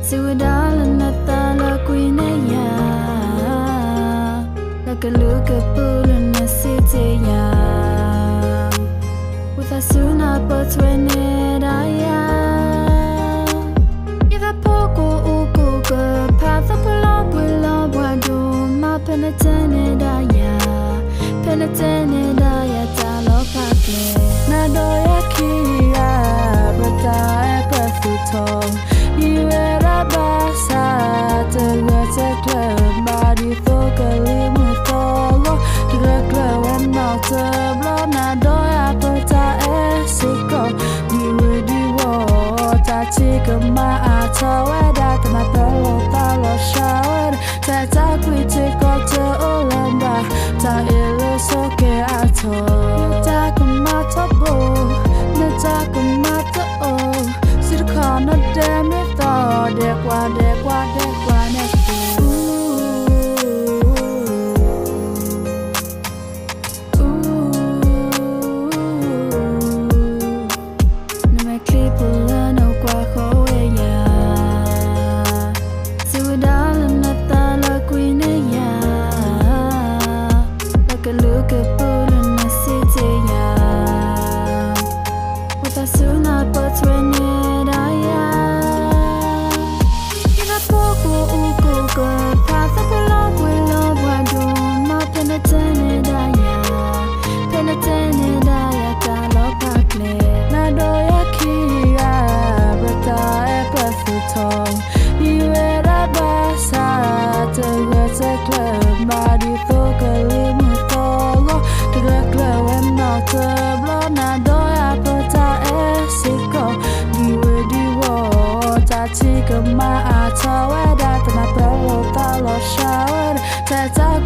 Siwidala natala kuineya Lakaluka pula nasiteya Uthasuna potwenedaya Iva poko ukuka Patha pula pula wadu Ma penetenedaya Penetenedaya talo pakle Nadoya kia Bata epethutong Iwera basa Tegwa Badi thokali mutolo Direkle wenau teblo Nadoya peta esiko Diwe diwo Tachika maata Weda kena pelo talo shower Tata kwitiko te olamba Ta ilu soke ato Nutaka mata bo Nutaka mata o Sirkana demi tho Dekwa neku Badi thokali mutolo Direkle wenau teblo Nadoya peta esiko Diwe diwo Tachika maata Weda kena pelo talo shower Tata